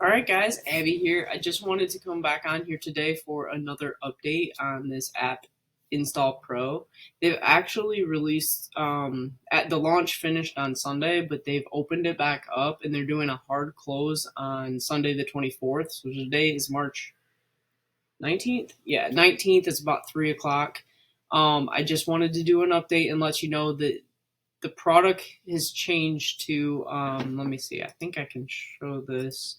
All right, guys, Abby here. I just wanted to come back on here today for another update on this app, Install Pro. They've actually released, at the launch finished on Sunday, but they've opened it back up and they're doing a hard close on Sunday the 24th. So today is March 19th. Yeah, 19th is about 3 o'clock. I just wanted to do an update and let you know that the product has changed to, let me see, I think I can show this.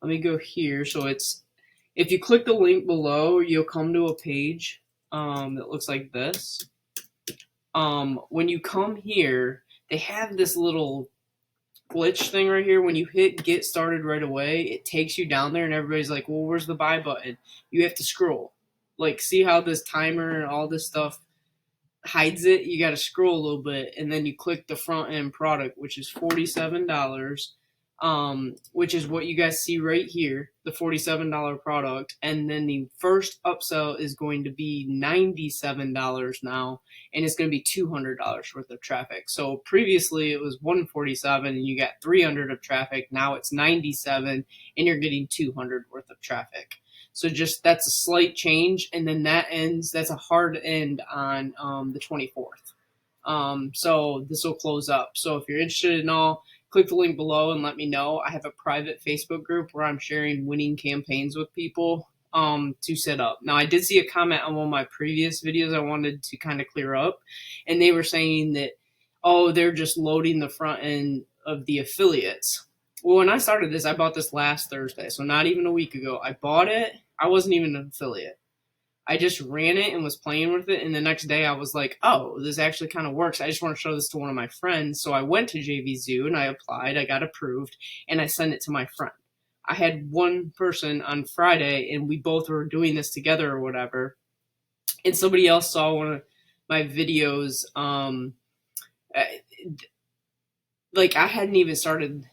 Let me go here. So it's, if you click the link below, you'll come to a page that looks like this. When you come here, they have this little glitch thing right here. When you hit get started right away, it takes you down there and everybody's like, well, where's the buy button? You have to scroll. Like, see how this timer and all this stuff hides it? You got to scroll a little bit and then you click the front end product, which is $47, which is what you guys see right here, the $47 product. And then the first upsell is going to be $97 now, and it's going to be $200 worth of traffic. So previously it was $147 and you got 300 of traffic. Now it's 97 and you're getting 200 worth of traffic. So just that's a slight change, and then that ends. That's a hard end on the 24th. So this will close up. So if you're interested in all, click the link below and let me know. I have a private Facebook group where I'm sharing winning campaigns with people to set up. Now, I did see a comment on one of my previous videos I wanted to kind of clear up, and they were saying that, oh, they're just loading the front end of the affiliates. Well, when I started this, I bought this last Thursday, so not even a week ago. I bought it. I wasn't even an affiliate. I just ran it and was playing with it, and the next day I was like, oh, this actually kind of works. I just want to show this to one of my friends. So I went to JV Zoo and I applied, I got approved, and I sent it to my friend. I had one person on Friday, and we both were doing this together or whatever, and somebody else saw one of my videos. Like, I hadn't even started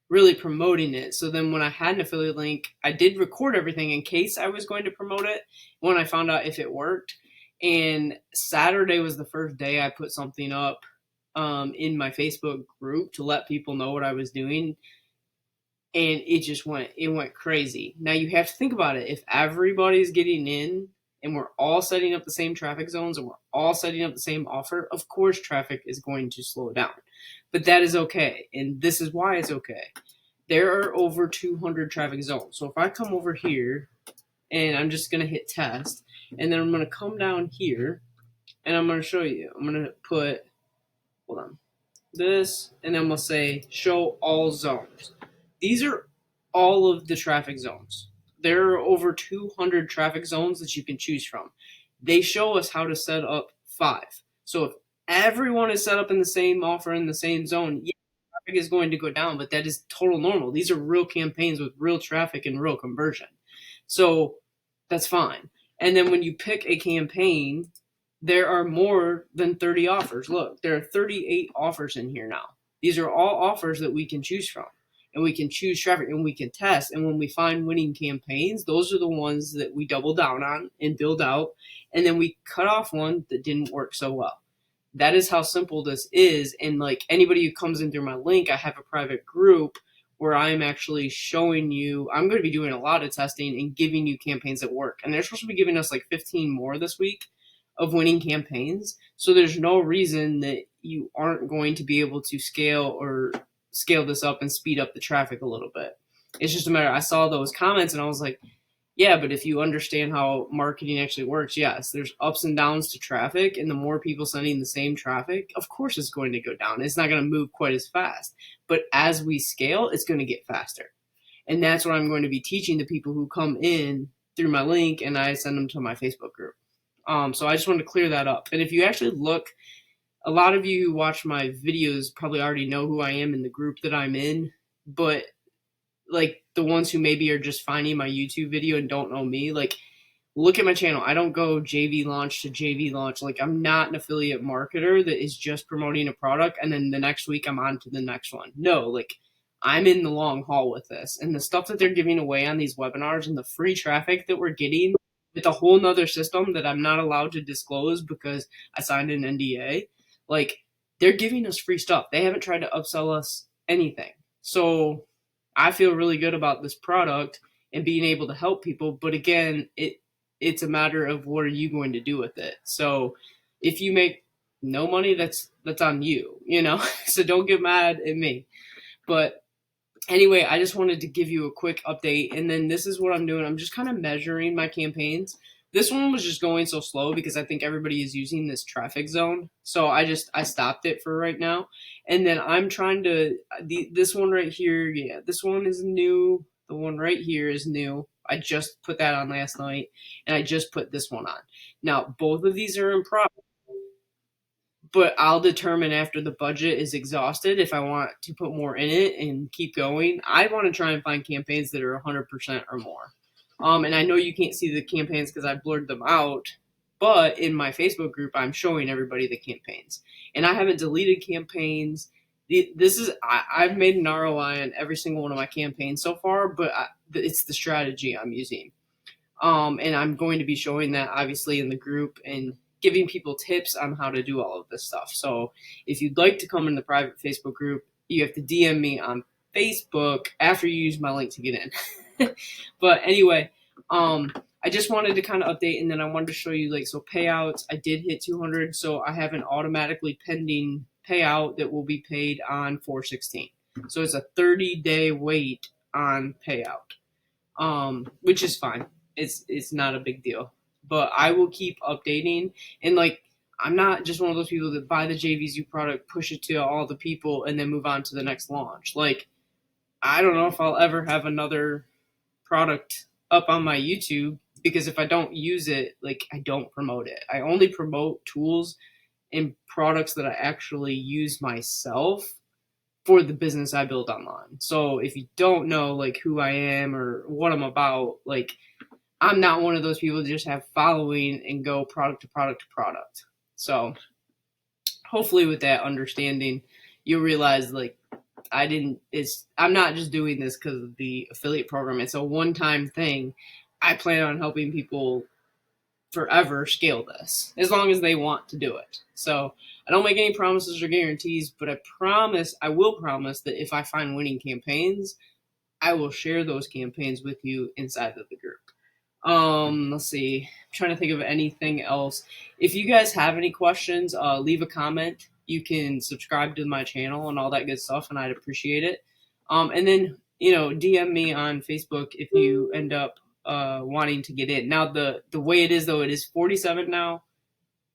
really promoting it. So then when I had an affiliate link, I did record everything in case I was going to promote it when I found out if it worked. And Saturday was the first day I put something up in my Facebook group to let people know what I was doing. And it went crazy. Now you have to think about it. If everybody's getting in and we're all setting up the same traffic zones and we're all setting up the same offer, of course traffic is going to slow down. But that is okay. And this is why it's okay. There are over 200 traffic zones. So if I come over here and I'm just going to hit test, and then I'm going to come down here and I'm going to show you. I'm going to put, hold on, this, and then we'll say show all zones. These are all of the traffic zones. There are over 200 traffic zones that you can choose from. They show us how to set up 5. So if everyone is set up in the same offer in the same zone, yeah, traffic is going to go down, but that is total normal. These are real campaigns with real traffic and real conversion. So that's fine. And then when you pick a campaign, there are more than 30 offers. Look, there are 38 offers in here now. These are all offers that we can choose from, and we can choose traffic and we can test. And when we find winning campaigns, those are the ones that we double down on and build out. And then we cut off one that didn't work so well. That is how simple this is. And like anybody who comes in through my link, I have a private group where I'm actually showing you, I'm going to be doing a lot of testing and giving you campaigns that work. And they're supposed to be giving us like 15 more this week of winning campaigns. So there's no reason that you aren't going to be able to scale this up and speed up the traffic a little bit. It's just a matter, I saw those comments and I was like, yeah, but if you understand how marketing actually works, yes, there's ups and downs to traffic, and the more people sending the same traffic, of course it's going to go down. It's not going to move quite as fast. But as we scale, it's going to get faster. And that's what I'm going to be teaching the people who come in through my link and I send them to my Facebook group. So I just wanted to clear that up. And if you actually look, a lot of you who watch my videos probably already know who I am in the group that I'm in, but like the ones who maybe are just finding my YouTube video and don't know me, like, look at my channel. I don't go JV launch to JV launch. Like, I'm not an affiliate marketer that is just promoting a product and then the next week I'm on to the next one. No, like, I'm in the long haul with this. And the stuff that they're giving away on these webinars and the free traffic that we're getting with a whole nother system that I'm not allowed to disclose because I signed an NDA, like, they're giving us free stuff. They haven't tried to upsell us anything. So I feel really good about this product and being able to help people. But again, it's a matter of what are you going to do with it. So if you make no money, that's on you, you know. So don't get mad at me. But anyway, I just wanted to give you a quick update. And then this is what I'm doing. I'm just kind of measuring my campaigns. This one was just going so slow because I think everybody is using this traffic zone. So I stopped it for right now. And then I'm trying to, this one right here, yeah, this one is new. The one right here is new. I just put that on last night, and I just put this one on. Now, both of these are in progress, but I'll determine after the budget is exhausted if I want to put more in it and keep going. I want to try and find campaigns that are 100% or more. And I know you can't see the campaigns because I blurred them out, but in my Facebook group, I'm showing everybody the campaigns. And I haven't deleted campaigns. I've made an ROI on every single one of my campaigns so far, but it's the strategy I'm using. And I'm going to be showing that obviously in the group and giving people tips on how to do all of this stuff. So if you'd like to come in the private Facebook group, you have to DM me on Facebook after you use my link to get in. But anyway, I just wanted to kind of update, and then I wanted to show you so payouts. I did hit 200, so I have an automatically pending payout that will be paid on 4/16. So it's a 30-day wait on payout, which is fine. It's not a big deal, but I will keep updating. And I'm not just one of those people that buy the JVZoo product, push it to all the people, and then move on to the next launch. I don't know if I'll ever have another product up on my YouTube, because if I don't use it, I don't promote it. I only promote tools and products that I actually use myself for the business I build online. So if you don't know who I am or what I'm about, I'm not one of those people that just have following and go product to product to product. So hopefully with that understanding, you'll realize I'm not just doing this because of the affiliate program. It's a one-time thing. I plan on helping people forever scale this as long as they want to do it. So I don't make any promises or guarantees, but I will promise that if I find winning campaigns, I will share those campaigns with you inside of the group. Let's see. I'm trying to think of anything else. If you guys have any questions, leave a comment. You can subscribe to my channel and all that good stuff, and I'd appreciate it. And then, DM me on Facebook if you end up wanting to get in. Now, the way it is, though, it is 47 now,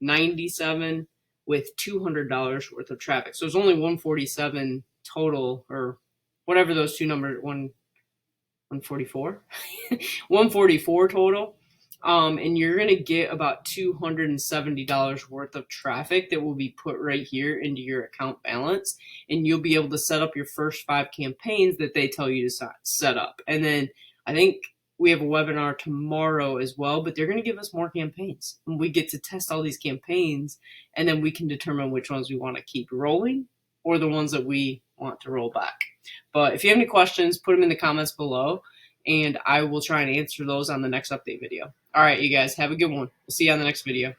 97 with $200 worth of traffic. So it's only 147 total, or whatever those two numbers, 144 144 total. And you're going to get about $270 worth of traffic that will be put right here into your account balance, and you'll be able to set up your first 5 campaigns that they tell you to set up. And then I think we have a webinar tomorrow as well, but they're going to give us more campaigns, and we get to test all these campaigns, and then we can determine which ones we want to keep rolling or the ones that we want to roll back. But if you have any questions, put them in the comments below, and I will try and answer those on the next update video. All right, you guys, have a good one. We'll see you on the next video.